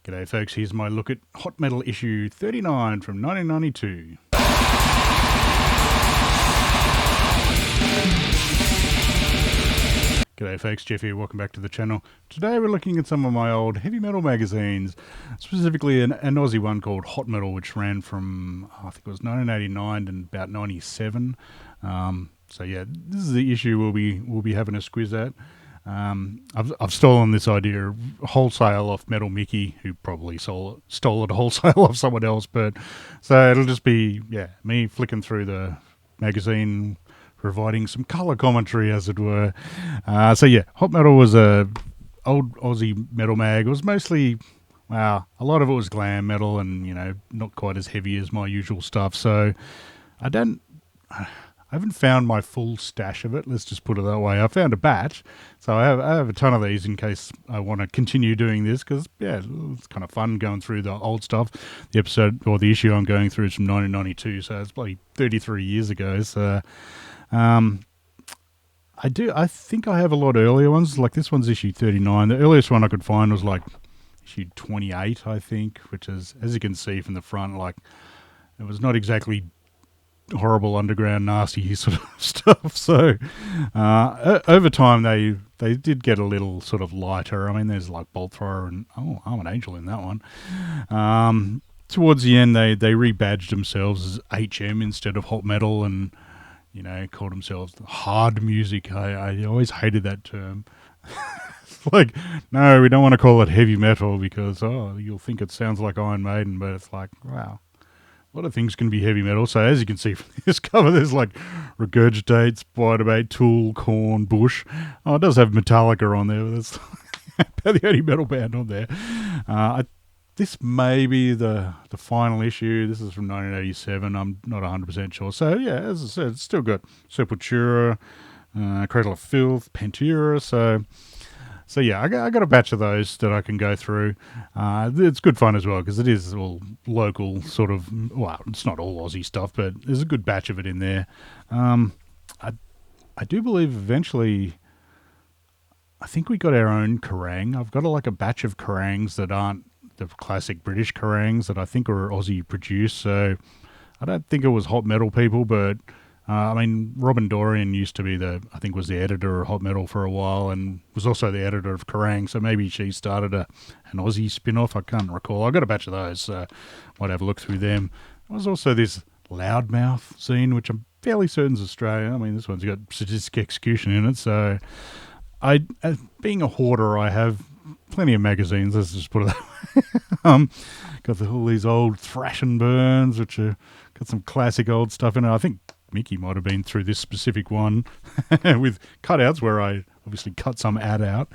G'day folks, here's my look at Hot Metal issue 39 from 1992. G'day folks, Jeff here, welcome back to the channel. Today we're looking at some of my old heavy metal magazines, specifically an Aussie one called Hot Metal, which ran from, I think it was 1989 and about 97. So yeah, this is the issue we'll be having a squiz at. I've stolen this idea wholesale off Metal Mickey, who probably stole it wholesale off someone else. But so it'll just be me flicking through the magazine, providing some colour commentary, as it were. Hot Metal was a old Aussie metal mag. It was mostly, a lot of it was glam metal, and not quite as heavy as my usual stuff. So I haven't found my full stash of it, let's just put it that way. I found a batch, so I have a ton of these in case I want to continue doing this, because, it's kind of fun going through the old stuff. The episode, or the issue I'm going through is from 1992, so it's bloody 33 years ago. So I think I have a lot of earlier ones, like this one's issue 39. The earliest one I could find was like issue 28, I think, which is, as you can see from the front, like, it was not exactly horrible underground nasty sort of stuff. So over time they did get a little sort of lighter. I mean, there's like Bolt Thrower and I'm an Angel in that one. Towards the end they rebadged themselves as HM instead of Hot Metal, and called themselves hard music. I always hated that term. It's like, no, we don't want to call it heavy metal because you'll think it sounds like Iron Maiden, but it's like, wow, a lot of things can be heavy metal. So as you can see from this cover, there's like Regurgitate, Spiderbait, Tool, Korn, Bush. Oh, it does have Metallica on there, but that's about the only metal band on there. This may be the final issue. This is from 1987. I'm not 100% sure. So yeah, as I said, it's still got Sepultura, Cradle of Filth, Pantera. So yeah, I got a batch of those that I can go through. It's good fun as well because it is all local sort of, well, it's not all Aussie stuff, but there's a good batch of it in there. I do believe eventually, I think we got our own Kerrang. I've got a batch of Kerrangs that aren't the classic British Kerrangs that I think are Aussie produced. So I don't think it was Hot Metal people, but Robin Dorian used to be was the editor of Hot Metal for a while and was also the editor of Kerrang, so maybe she started an Aussie spin-off. I can't recall. I got a batch of those, so might have a look through them. There was also this Loudmouth scene, which I'm fairly certain is Australia. I mean, this one's got Sadistic Execution in it, so being a hoarder, I have plenty of magazines, let's just put it that way. Got all these old Thrash and Burns, which got some classic old stuff in it. I think Mickey might have been through this specific one with cutouts where I obviously cut some ad out.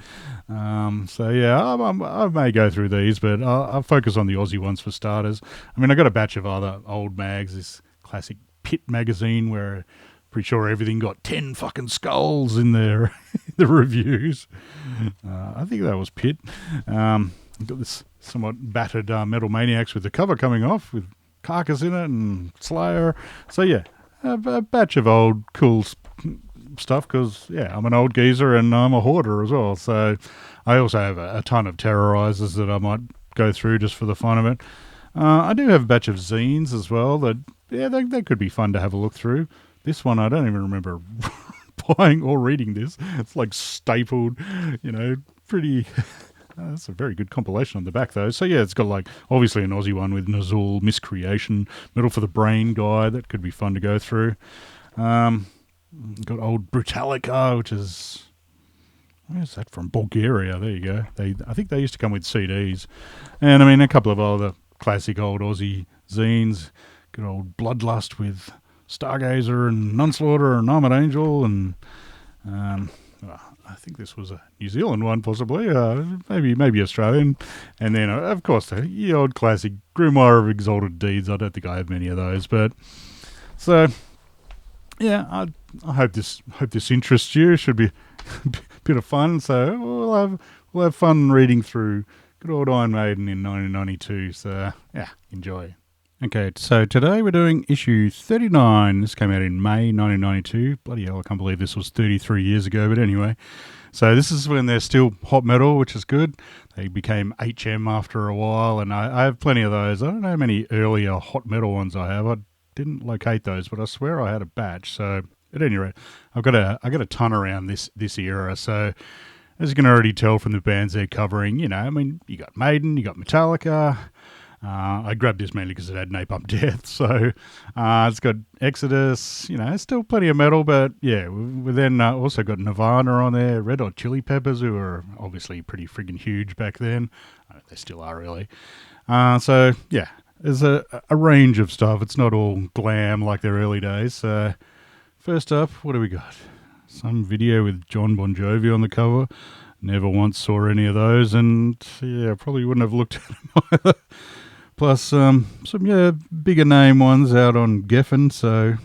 I may go through these, but I'll focus on the Aussie ones for starters. I mean, I got a batch of other old mags, this classic Pit magazine where pretty sure everything got 10 fucking skulls in there, the reviews. I think that was Pit. Got this somewhat battered Metal Maniacs with the cover coming off with Carcass in it and Slayer. So yeah, a batch of old cool stuff because, I'm an old geezer and I'm a hoarder as well. So I also have a ton of Terrorizers that I might go through just for the fun of it. I do have a batch of zines as well that, they could be fun to have a look through. This one, I don't even remember buying or reading this. It's like stapled, pretty... that's a very good compilation on the back, though. So, yeah, it's got, obviously an Aussie one with Nazul, Miscreation, Metal for the Brain guy. That could be fun to go through. Got old Brutalica, which is... Where's that from? Bulgaria. There you go. I think they used to come with CDs. And, a couple of other classic old Aussie zines. Good old Bloodlust with Stargazer and Nunslaughter and Morbid Angel and... I think this was a New Zealand one, possibly, maybe Australian. And then, of course, the old classic Grimoire of Exalted Deeds. I don't think I have many of those, but so I hope this interests you. Should be a bit of fun. So we'll have fun reading through good old Iron Maiden in 1992. So enjoy. Okay, so today we're doing issue 39. This came out in May 1992. Bloody hell, I can't believe this was 33 years ago, but anyway. So this is when they're still hot metal, which is good. They became HM after a while, and I have plenty of those. I don't know how many earlier hot metal ones I have. I didn't locate those, but I swear I had a batch. So at any rate, I got a ton around this era. So as you can already tell from the bands they're covering, I mean, you got Maiden, you got Metallica. I grabbed this mainly because it had Napalm Death. So it's got Exodus, still plenty of metal, but yeah, we then also got Nirvana on there, Red Hot Chili Peppers, who were obviously pretty friggin' huge back then. They still are, really. So yeah, there's a range of stuff. It's not all glam like their early days. So first up, what do we got? Some video with John Bon Jovi on the cover. Never once saw any of those, and yeah, probably wouldn't have looked at them either. Plus some bigger name ones out on Geffen, so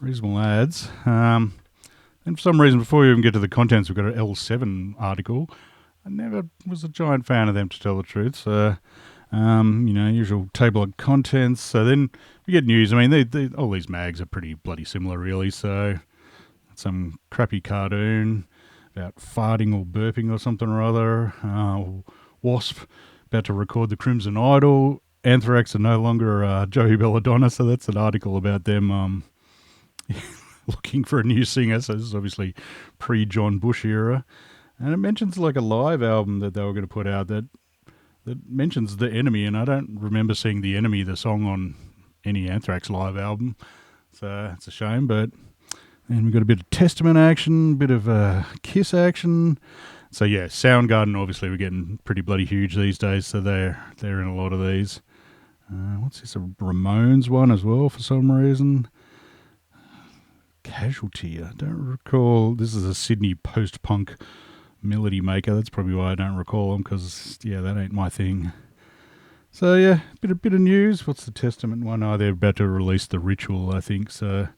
reasonable ads. And for some reason, before we even get to the contents, we've got an L7 article. I never was a giant fan of them, to tell the truth. So, usual table of contents. So then we get news. I mean, all these mags are pretty bloody similar, really. So some crappy cartoon about farting or burping or something or other. Wasp about to record the Crimson Idol. Anthrax are no longer Joey Belladonna, so that's an article about them looking for a new singer. So this is obviously pre-John Bush era. And it mentions like a live album that they were going to put out that mentions The Enemy, and I don't remember seeing The Enemy, the song, on any Anthrax live album. So it's a shame, but then we've got a bit of Testament action, a bit of Kiss action. So yeah, Soundgarden, obviously we're getting pretty bloody huge these days, so they're in a lot of these. What's this, a Ramones one as well for some reason? Casualty, I don't recall. This is a Sydney post-punk melody maker. That's probably why I don't recall them, because yeah, that ain't my thing. So yeah, bit of news. What's the Testament one? Oh, they're about to release The Ritual, I think, so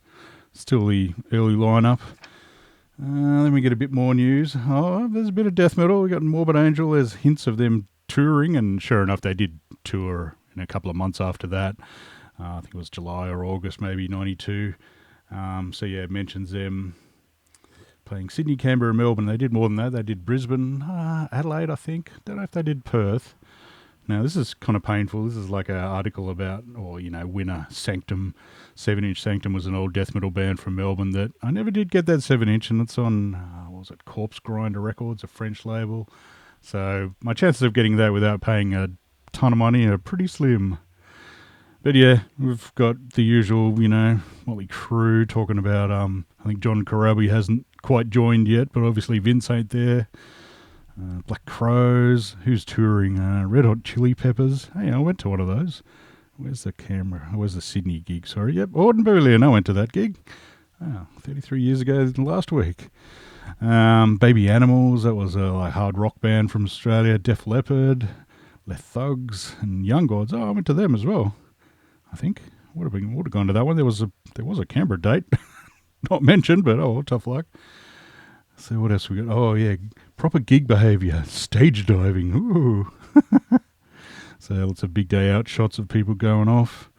still the early lineup. Then we get a bit more news. Oh, there's a bit of death metal. We got Morbid Angel. There's hints of them touring, and sure enough, they did tour in a couple of months after that. I think it was July or August, maybe, 92. So yeah, it mentions them playing Sydney, Canberra, Melbourne. They did more than that. They did Brisbane, Adelaide, I think. Don't know if they did Perth. Now, this is kind of painful. This is like an article about, Winner, Sanctum. 7-inch Sanctum was an old death metal band from Melbourne that I never did get that 7-inch, and it's on, Corpse Grinder Records, a French label. So my chances of getting that without paying a ton of money are pretty slim. But yeah, we've got the usual, Motley Crue talking about, I think John Corabi hasn't quite joined yet, but obviously Vince ain't there. Black Crows, who's touring? Red Hot Chili Peppers. Hey, I went to one of those. Where's the camera? Where's the Sydney gig? Sorry. Yep, Ordenberry, and I went to that gig. 33 years ago last week. Baby Animals, that was a hard rock band from Australia. Def Leppard, Les Thugs, and Young Gods. Oh, I went to them as well, I think. Would have gone to that one. There was a Canberra date. Not mentioned, but tough luck. So what else we got? Oh yeah, proper gig behaviour, stage diving. Ooh. So lots of big day out shots of people going off.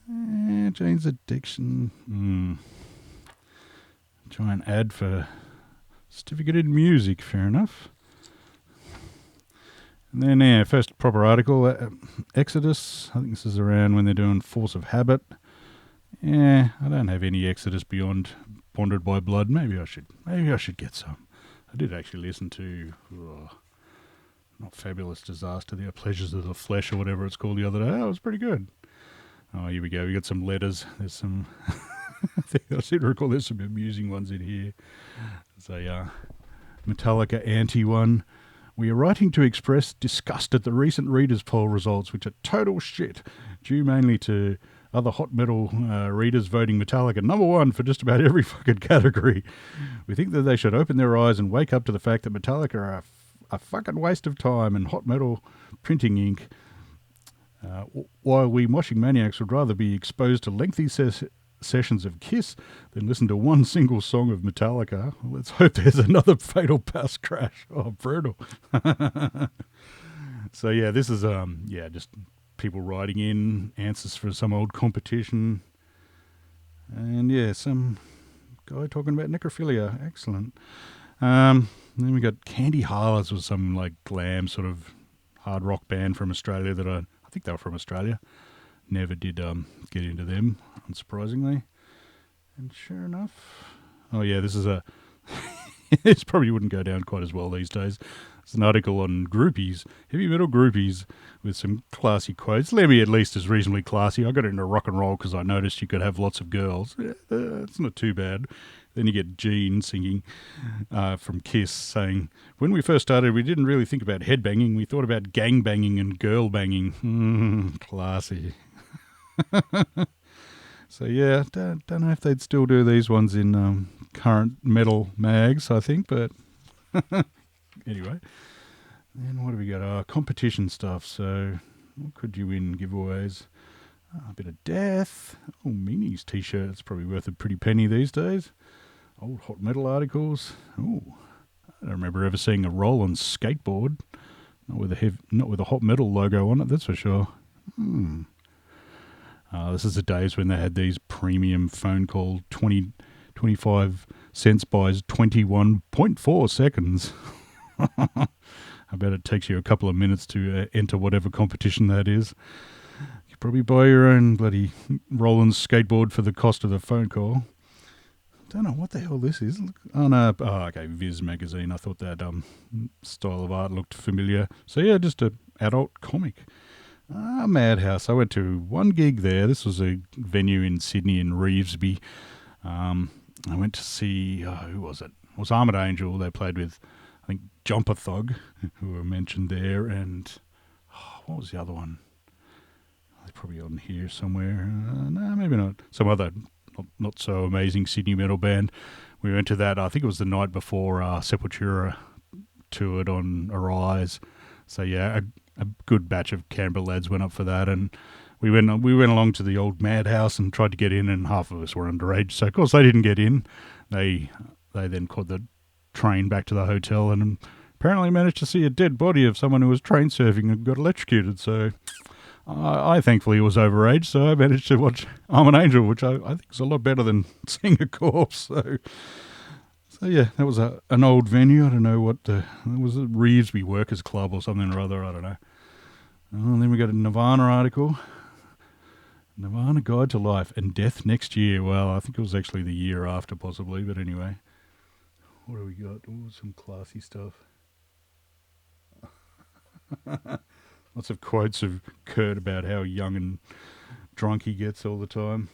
Jane's Addiction. Giant ad for certificate in music. Fair enough. And then first proper article, Exodus. I think this is around when they're doing Force of Habit. Yeah, I don't have any Exodus beyond Bonded by Blood. Maybe I should get some. I did actually listen to not Fabulous Disaster, The Pleasures of the Flesh or whatever it's called the other day. That was pretty good. Oh, here we go. We got some letters. There's some I seem to recall there's some amusing ones in here. There's a Metallica anti one. We are writing to express disgust at the recent readers' poll results, which are total shit, due mainly to other hot metal readers voting Metallica number one for just about every fucking category. We think that they should open their eyes and wake up to the fact that Metallica are a fucking waste of time and hot metal printing ink. While we moshing maniacs would rather be exposed to lengthy sessions of Kiss than listen to one single song of Metallica. Well, let's hope there's another fatal bus crash. Oh, brutal. So yeah, this is just people writing in answers for some old competition, and yeah, some guy talking about necrophilia. Excellent. Then we got Candy Harlots, was some like glam sort of hard rock band from Australia that I think they were from Australia. Never did get into them, unsurprisingly. And sure enough, oh yeah, this is a this probably wouldn't go down quite as well these days. It's an article on groupies, heavy metal groupies, with some classy quotes. Lemmy at least is reasonably classy. I got into rock and roll because I noticed you could have lots of girls. It's not too bad. Then you get Gene singing from Kiss saying, when we first started, we didn't really think about headbanging. We thought about gang banging and girl banging. Classy. So yeah, don't know if they'd still do these ones in current metal mags, I think, but anyway. And what do we got? Competition stuff. So what could you win? Giveaways. A bit of death. Oh, Meanies t-shirt. It's probably worth a pretty penny these days. Old hot metal articles. Oh, I don't remember ever seeing a Roland skateboard. Not with a hot metal logo on it, that's for sure. This is the days when they had these premium phone call 25 cents buys 21.4 seconds. I bet it takes you a couple of minutes to enter whatever competition that is. You probably buy your own bloody Roland skateboard for the cost of the phone call. Don't know what the hell this is. Oh no, okay, Viz magazine. I thought that style of art looked familiar. So yeah, just an adult comic. Madhouse. I went to one gig there. This was a venue in Sydney in Revesby. I went to see, who was it? It was Morbid Angel. They played with, I think, Jumper Thug, who were mentioned there, and what was the other one? They're probably on here somewhere. No, maybe not. Some other not so amazing Sydney metal band. We went to that, I think it was the night before Sepultura toured on Arise. So yeah, a good batch of Canberra lads went up for that, and we went along to the old Madhouse and tried to get in, and half of us were underage, so of course they didn't get in. They then caught the train back to the hotel and apparently managed to see a dead body of someone who was train surfing and got electrocuted. So I thankfully was overage, so I managed to watch Morbid Angel, which I think is a lot better than seeing a corpse. So yeah, that was an old venue. I don't know what it was, a Revesby Workers Club or something or other. I don't know. And then we got a Nirvana article. Nirvana Guide to Life and Death Next Year. Well, I think it was actually the year after, possibly, but anyway. What do we got? Oh, some classy stuff. Lots of quotes of Kurt about how young and drunk he gets all the time.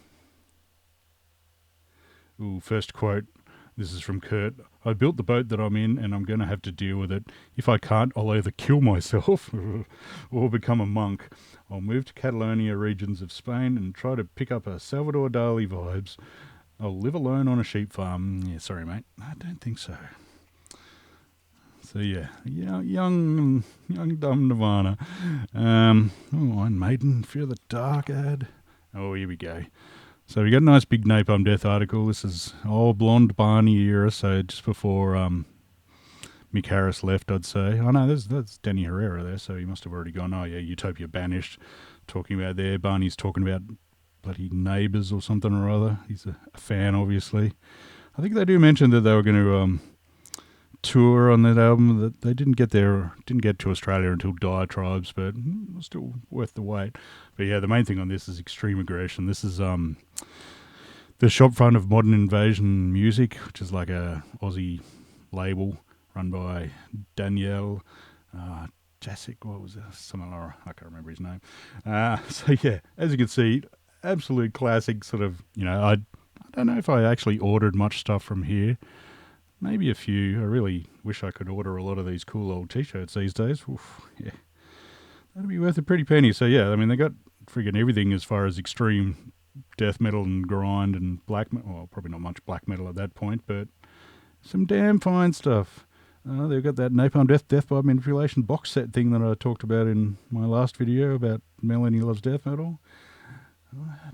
Ooh, first quote. This is from Kurt. I built the boat that I'm in and I'm going to have to deal with it. If I can't, I'll either kill myself or become a monk. I'll move to Catalonia regions of Spain and try to pick up a Salvador Dali vibes. I'll live alone on a sheep farm. Yeah, sorry, mate. I don't think so. So yeah, young dumb Nirvana. Iron Maiden, Fear the Dark ad. Oh, here we go. So we got a nice big Napalm Death article. This is old blonde Barney era, so just before Mick Harris left, I'd say. Oh no, that's Danny Herrera there, so he must have already gone. Oh yeah, Utopia Banished, talking about there. Barney's talking about bloody Neighbours or something or other. He's a fan, obviously. I think they do mention that they were going to tour on that album. That they didn't get to Australia until Diatribes, but still worth the wait. But yeah, the main thing on this is Extreme Aggression. This is the shop front of Modern Invasion Music, which is like a Aussie label run by Danielle Jasic. What was it? Something like, I can't remember his name. So yeah, as you can see, absolute classic sort of, I don't know if I actually ordered much stuff from here. Maybe a few. I really wish I could order a lot of these cool old t-shirts these days. Oof, yeah. That'd be worth a pretty penny. So yeah, I mean, they got friggin' everything as far as extreme death metal and grind and black metal. Well, probably not much black metal at that point, but some damn fine stuff. They've got that Napalm Death by Manipulation box set thing that I talked about in my last video about Melanie Loves Death Metal.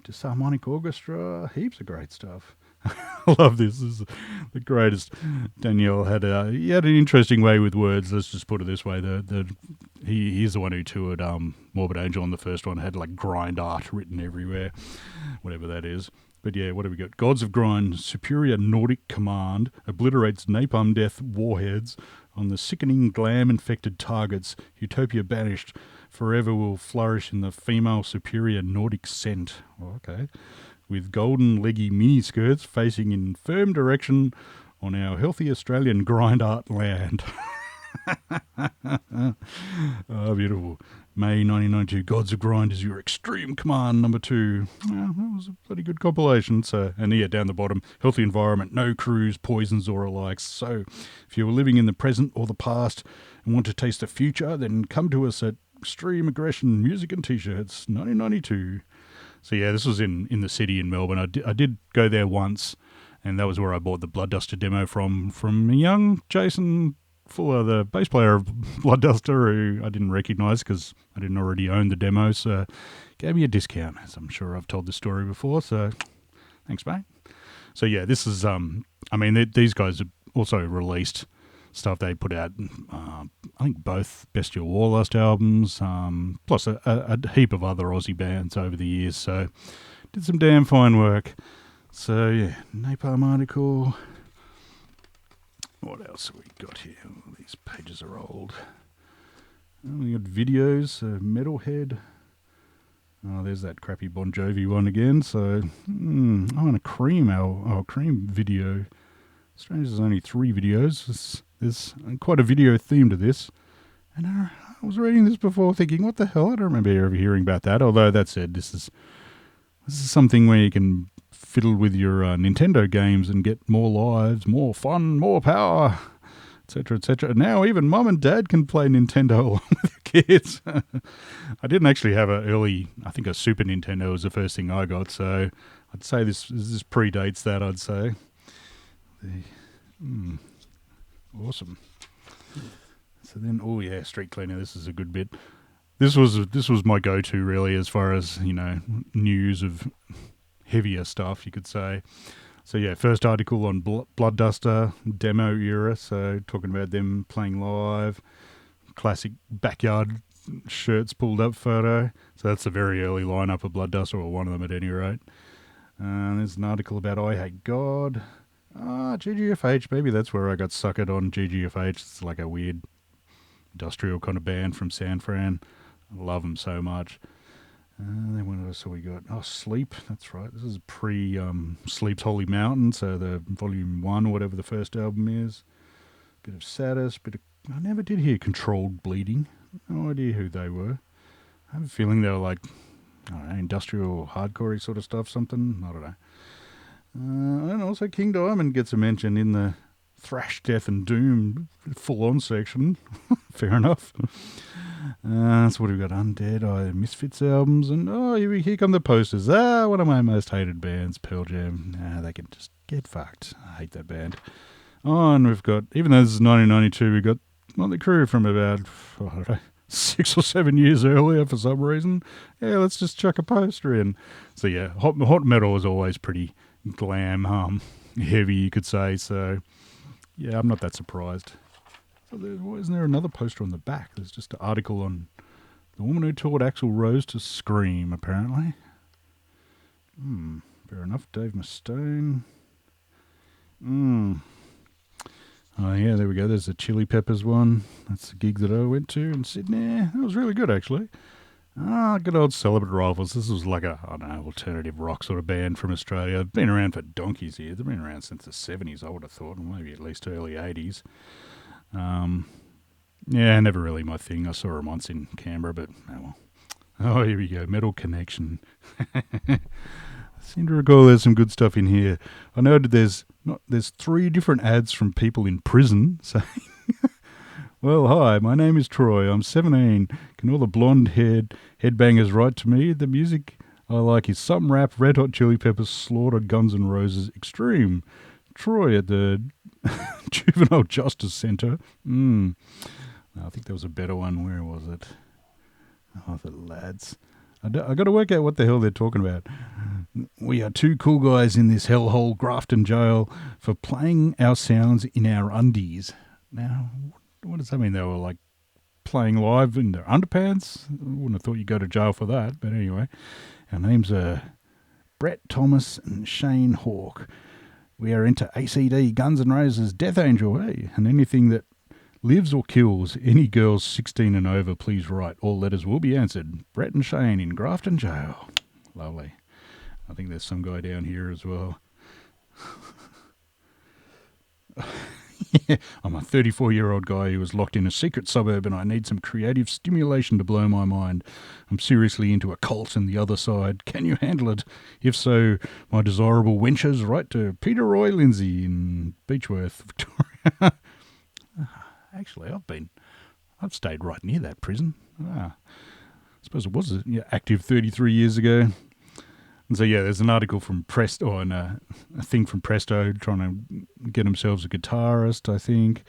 Disharmonic Orchestra, heaps of great stuff. I love this. This is the greatest. Danielle had an interesting way with words. Let's just put it this way: he's the one who toured Morbid Angel on the first one. Had like grind art written everywhere, whatever that is. But yeah, what have we got? Gods of Grind, superior Nordic command, obliterates napalm death warheads on the sickening glam-infected targets. Utopia banished, forever will flourish in the female superior Nordic scent. Oh, okay. With golden leggy miniskirts facing in firm direction on our healthy Australian grind art land. Oh, beautiful. May 1992, Gods of Grind is your extreme command number 2. Well, that was a bloody good compilation. So, and yeah, down the bottom, healthy environment, no crews, poisons or alikes. So if you're living in the present or the past and want to taste the future, then come to us at Extreme Aggression Music and T-shirts 1992. So yeah, this was in the city in Melbourne. I did go there once, and that was where I bought the Bloodduster demo from young Jason Fuller, the bass player of Bloodduster, who I didn't recognise because I didn't already own the demo, so gave me a discount, as I'm sure I've told this story before, so thanks, mate. So yeah, this is, these guys have also released stuff. They put out, I think, both Bestial Warlust albums, plus a heap of other Aussie bands over the years, so did some damn fine work. So yeah, Napalm article. What else have we got here? Oh, these pages are old. Oh, we got videos, Metalhead. Oh, there's that crappy Bon Jovi one again. So, I want a Cream, our Cream video. Strange, there's only 3 videos. There's quite a video theme to this. And I was reading this before thinking, what the hell? I don't remember ever hearing about that. Although, that said, this is something where you can fiddle with your Nintendo games and get more lives, more fun, more power, etc., etc. Now even Mum and Dad can play Nintendo along with the kids. I didn't actually have I think a Super Nintendo was the first thing I got, so I'd say this predates that, I'd say. Awesome. So then, oh yeah, Street Cleaner, this is a good bit. This was my go-to, really, as far as, news of heavier stuff, you could say. So yeah, first article on Bloodduster demo era, so talking about them playing live, classic backyard shirts pulled up photo. So that's a very early lineup of Bloodduster, or one of them at any rate. There's an article about I Hate God. GGFH, maybe that's where I got suckered on GGFH. It's like a weird industrial kind of band from San Fran. I love them so much. Then what else have we got? Oh, Sleep, that's right. This is Sleep's Holy Mountain, so the volume 1 or whatever the first album is. Bit of Saddest, I never did hear Controlled Bleeding. No idea who they were. I have a feeling they were like, I don't know, industrial hardcore sort of stuff, something. I don't know. And also King Diamond gets a mention in the Thrash, Death and Doom full-on section. Fair enough. So what have we got? Undead, Misfits albums, and here come the posters. One of my most hated bands, Pearl Jam. They can just get fucked. I hate that band. Oh, and we've got, even though this is 1992, we've got Motley Crue from about, 6 or 7 years earlier for some reason. Yeah, let's just chuck a poster in. So yeah, hot metal is always pretty glam, heavy, you could say. So yeah, I'm not that surprised. So isn't there another poster on the back? There's just an article on the woman who taught Axl Rose to scream, apparently. Fair enough. Dave Mustaine. Oh, yeah, there we go. There's the Chili Peppers one. That's the gig that I went to in Sydney. That was really good, actually. Good old Celibate Rifles. This was like alternative rock sort of band from Australia. They've been around for donkeys here. They've been around since the 70s, I would have thought, or maybe at least early 80s. Yeah, never really my thing. I saw them once in Canberra, but oh well. Oh, here we go. Metal Connection. I seem to recall there's some good stuff in here. I noted there's 3 different ads from people in prison saying, well, hi, my name is Troy. I'm 17. Can all the blonde-haired headbangers write to me? The music I like is some rap, Red Hot Chili Peppers, Slaughter, Guns N' Roses, Extreme. Troy at the Juvenile Justice Centre. I think there was a better one. Where was it? Oh, the lads. I got to work out what the hell they're talking about. We are 2 cool guys in this hellhole Grafton jail for playing our sounds in our undies. Now, what does that mean? They were like playing live in their underpants? I wouldn't have thought you'd go to jail for that. But anyway, our names are Brett Thomas and Shane Hawke. We are into ACD, Guns N' Roses, Death Angel, hey, and anything that lives or kills any girls 16 and over, please write. All letters will be answered. Brett and Shane in Grafton Jail. Lovely. I think there's some guy down here as well. Yeah, I'm a 34-year-old guy who was locked in a secret suburb and I need some creative stimulation to blow my mind. I'm seriously into a cult and the other side. Can you handle it? If so, my desirable wenches, write to Peter Roy Lindsay in Beechworth, Victoria. Actually, I've stayed right near that prison. I suppose it was active 33 years ago. And so, there's an article from Presto, and a thing from Presto trying to get themselves a guitarist, I think.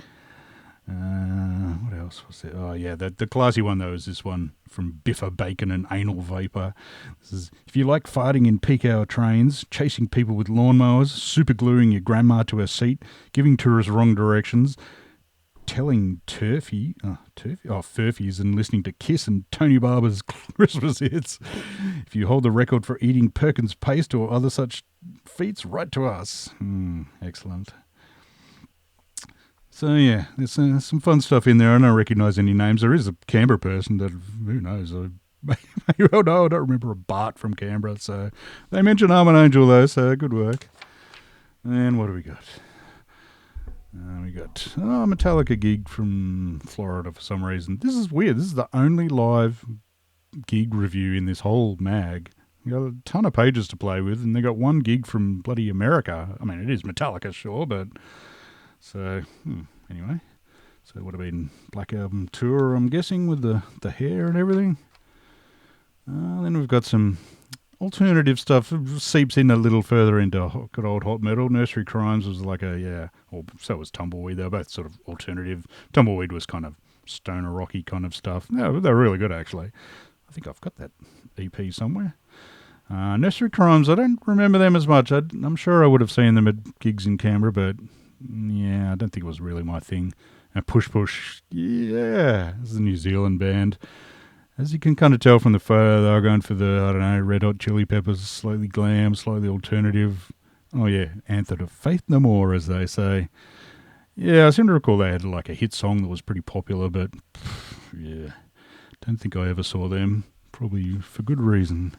What else was there? Oh, yeah, the classy one, though, is this one from Biffa Bacon and Anal Vapor. This is, if you like farting in peak hour trains, chasing people with lawnmowers, super gluing your grandma to her seat, giving tourists wrong directions, telling Furfies and listening to Kiss and Tony Barber's Christmas hits. If you hold the record for eating Perkins paste or other such feats, write to us. Excellent. So there's some fun stuff in there. I don't recognise any names. There is a Canberra person that, who knows, I don't remember a Bart from Canberra. So they mention Morbid Angel though, so good work. And what do we got? We got a Metallica gig from Florida for some reason. This is weird. This is the only live gig review in this whole mag. You got a ton of pages to play with, and they got one gig from bloody America. I mean, it is Metallica, sure, but so anyway. So it would have been Black Album tour, I'm guessing, with the hair and everything. Then we've got some alternative stuff. It seeps in a little further into good old hot metal. Nursery Crimes was like so was Tumbleweed. They were both sort of alternative. Tumbleweed was kind of stoner rocky kind of stuff. No, they're really good actually. I think I've got that EP somewhere. Nursery Crimes, I don't remember them as much. I'm sure I would have seen them at gigs in Canberra, but I don't think it was really my thing. Push Push, this is a New Zealand band. As you can kind of tell from the photo, they were going for the, Red Hot Chili Peppers, slightly glam, slightly alternative. Oh, yeah, Anthem of Faith No More, as they say. Yeah, I seem to recall they had like a hit song that was pretty popular, but don't think I ever saw them. Probably for good reason.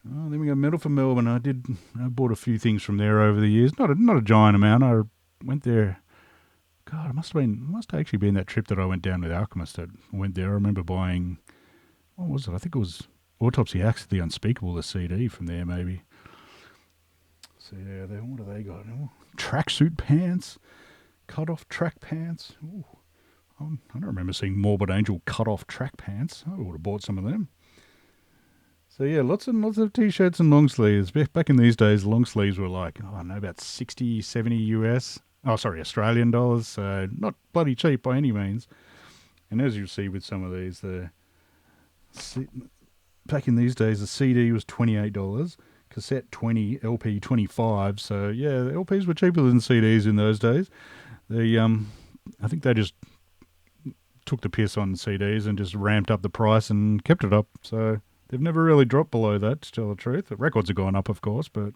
Oh, then we got Metal for Melbourne. I bought a few things from there over the years. Not a giant amount. I went there. God, it must have actually been that trip that I went down with Alchemist. I went there. I remember buying, what was it? I think it was Autopsy Acts of the Unspeakable, the CD from there, maybe. So what have they got? Tracksuit pants, cut-off track pants. Ooh, I don't remember seeing Morbid Angel cut-off track pants. I would have bought some of them. So lots and lots of t-shirts and long sleeves. Back in these days, long sleeves were like, about 60, 70 US. Australian dollars, so not bloody cheap by any means. And as you see with some of these, back in these days, the CD was $28, cassette $20, LP $25. So the LPs were cheaper than CDs in those days. I think they just took the piss on CDs and just ramped up the price and kept it up. So they've never really dropped below that, to tell the truth. The records have gone up, of course, but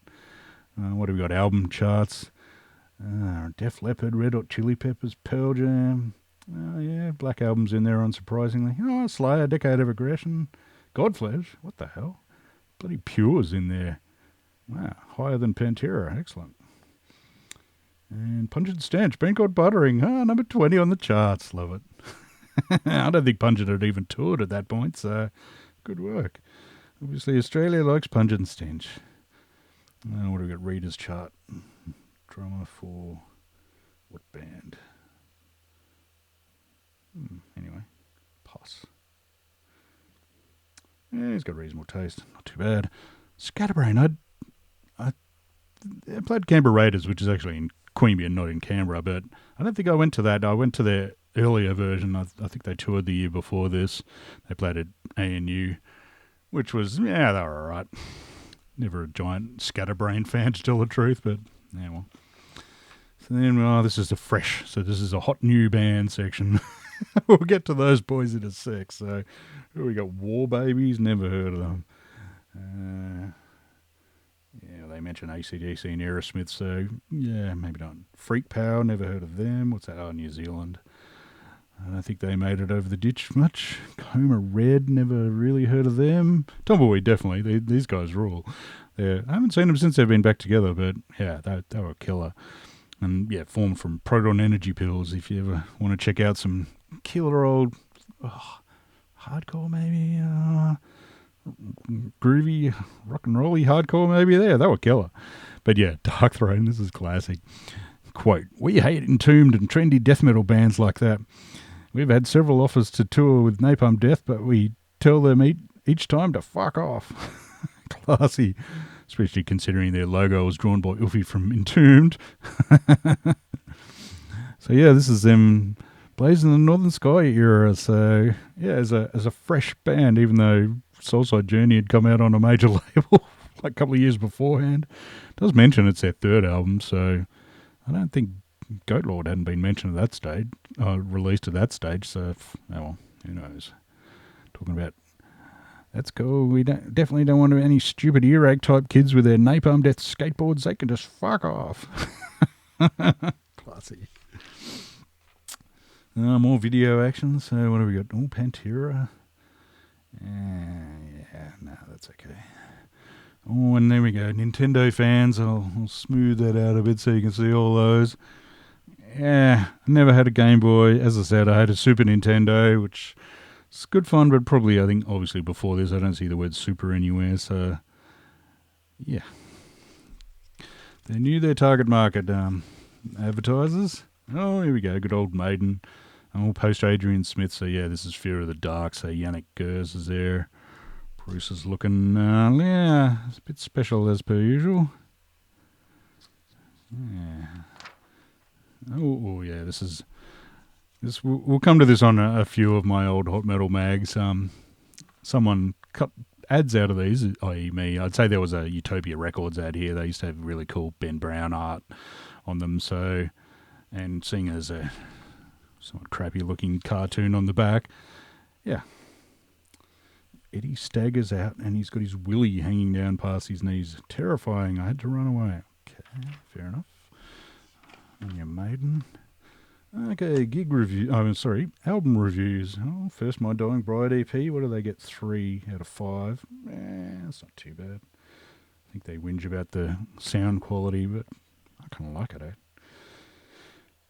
what have we got? Album charts. Def Leppard, Red Hot Chili Peppers, Pearl Jam. Black Album's in there, unsurprisingly. Slayer, Decade of Aggression, Godflesh. What the hell? Bloody Pure's in there. Wow, higher than Pantera. Excellent. And Pungent Stench, Been Caught Buttering. Number 20 on the charts. Love it. I don't think Pungent had even toured at that point, so good work. Obviously, Australia likes Pungent Stench. What do we got? Reader's chart. Drummer for what band? Anyway, pass. He's got reasonable taste. Not too bad. Scatterbrain. I played Canberra Raiders, which is actually in Queanbeyan, not in Canberra, but I don't think I went to that. I went to their earlier version. I think they toured the year before this. They played at ANU, which was, they were all right. Never a giant Scatterbrain fan, to tell the truth, but well. So then, this is this is a hot new band section. We'll get to those boys in a sec. So we got War Babies, never heard of them. they mention AC/DC and Aerosmith, so yeah, maybe not. Freak Power, never heard of them. What's that? Oh, New Zealand. I don't think they made it over the ditch much. Coma Red, never really heard of them. Tumbleweed, definitely. These guys rule. I haven't seen them since they've been back together, but yeah, they were a killer. And yeah, formed from proton energy pills. If you ever want to check out some killer old hardcore, maybe groovy rock and rolly hardcore, maybe they were killer. But yeah, Dark Throne, this is classic. Quote, "We hate entombed and trendy death metal bands like that. We've had several offers to tour with Napalm Death, but we tell them each time to fuck off." Classy, especially considering their logo was drawn by Uffy from Entombed. So yeah, this is them blazing the Northern Sky era. So yeah, as a fresh band, even though Soulside Journey had come out on a major label like a couple of years beforehand. It does mention it's their third album, so I don't think Goat Lord hadn't been mentioned at that stage, released at that stage. So well, who knows? Talking about. That's cool. We definitely don't want any stupid earache type kids with their Napalm Death skateboards. They can just fuck off. Classy. More video action. So what have we got? Oh, Pantera. Yeah, no, that's okay. Oh, and there we go. Nintendo fans. I'll smooth that out a bit so you can see all those. Yeah, I never had a Game Boy. As I said, I had a Super Nintendo, which... it's good fun, but probably, I think, obviously before this, I don't see the word super anywhere, so, yeah. They knew their target market, advertisers. Oh, here we go, good old Maiden. Oh, post-Adrian Smith, so yeah, this is Fear of the Dark, so Yannick Gers is there. Bruce is looking, yeah, it's a bit special as per usual. Yeah. Oh yeah, this is... we'll come to this on a few of my old hot metal mags. Someone cut ads out of these, i.e. me. I'd say there was a Utopia Records ad here. They used to have really cool Ben Brown art on them. So, and seeing as a somewhat crappy looking cartoon on the back, yeah. Eddie staggers out and he's got his willy hanging down past his knees. Terrifying. I had to run away. Okay, fair enough. And your Maiden. Okay, album reviews. Oh, first My Dying Bride EP. What do they get? 3 out of 5. That's not too bad. I think they whinge about the sound quality, but I kind of like it, eh?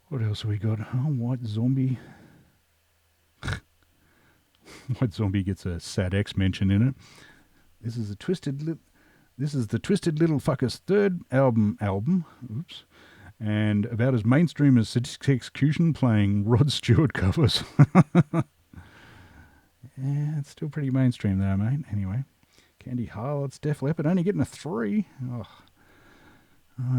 What else have we got? Oh, White Zombie. White Zombie gets a Sad X mention in it. This is the Twisted Little Fucker's third album. Oops. And about as mainstream as Sadistic Execution playing Rod Stewart covers. Yeah, it's still pretty mainstream though, mate. Anyway, Candy Harlots, Def Leppard only getting a 3. Oh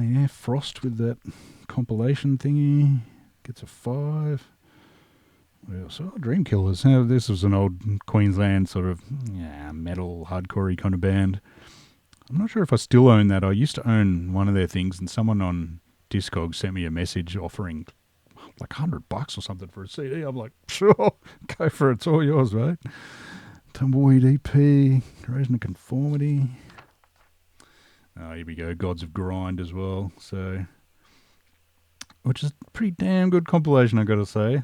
yeah, Frost with that compilation thingy gets a 5. What else? Oh, Dreamkillers. Now, this was an old Queensland sort of metal, hardcore kind of band. I'm not sure if I still own that. I used to own one of their things, and someone on Discog sent me a message offering like $100 or something for a CD. I'm like, sure, go for it. It's all yours, mate. Tumbleweed EP, Corrosion of Conformity. Oh, here we go. Gods of Grind as well. So, which is a pretty damn good compilation, I got to say.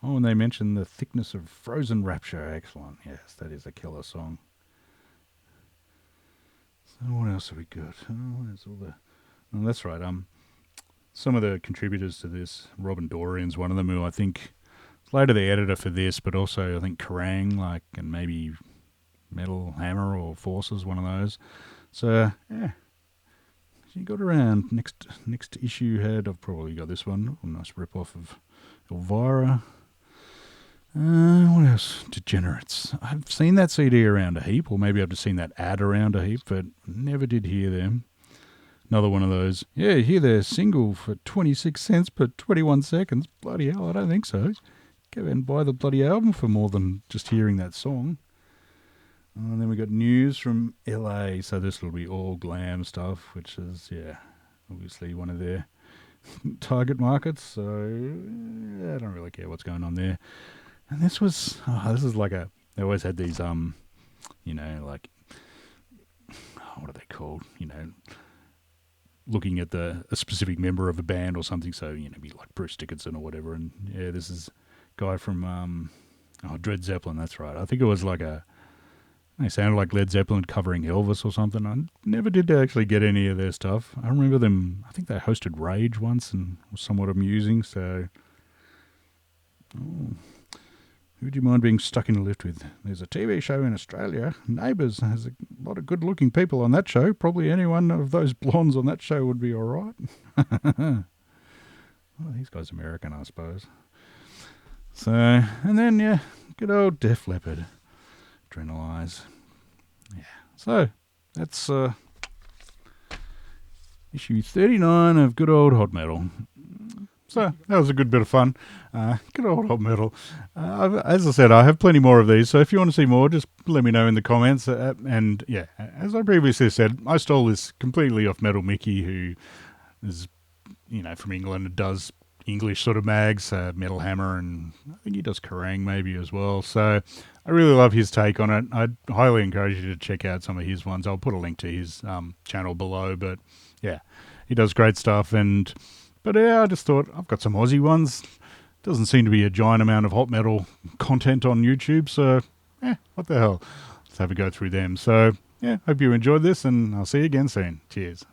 And they mentioned The Thickness of Frozen Rapture. Excellent. Yes, that is a killer song. So what else have we got? Oh, there's all the... Oh, that's right. Some of the contributors to this, Robin Dorian's one of them, who I think is later the editor for this, but also I think Kerrang, and maybe Metal Hammer or Forces, one of those. So yeah, she got around. Next issue had, I've probably got this one, a nice rip off of Elvira. What else? Degenerates. I've seen that CD around a heap, or maybe I've just seen that ad around a heap, but never did hear them. Another one of those. Yeah, hear their single for 26 cents per 21 seconds. Bloody hell, I don't think so. Go and buy the bloody album for more than just hearing that song. And then we got news from LA, so this will be all glam stuff, which is, obviously one of their target markets, so I don't really care what's going on there. And this is like they always had these, what are they called? Looking at a specific member of a band or something. So, be like Bruce Dickinson or whatever. And yeah, this is a guy from Dred Zeppelin. That's right. I think it was they sounded like Led Zeppelin covering Elvis or something. I never did actually get any of their stuff. I remember them, I think they hosted Rage once and was somewhat amusing. So, who'd you mind being stuck in a lift with? There's a TV show in Australia. Neighbours has a lot of good-looking people on that show. Probably any one of those blondes on that show would be all right. Well, these guys are American, I suppose. So, and then, yeah, good old Def Leppard. Adrenalize. Yeah. So, that's issue 39 of good old Hot Metal. So, that was a good bit of fun. Good old Hot Metal. As I said, I have plenty more of these, so if you want to see more, just let me know in the comments. And, yeah, as I previously said, I stole this completely off Metal Mickey, who is, from England and does English sort of mags, Metal Hammer, and I think he does Kerrang maybe as well. So I really love his take on it. I'd highly encourage you to check out some of his ones. I'll put a link to his channel below, but yeah, he does great stuff. But yeah, I just thought I've got some Aussie ones. Doesn't seem to be a giant amount of hot metal content on YouTube, so what the hell? Let's have a go through them. So yeah, hope you enjoyed this, and I'll see you again soon. Cheers.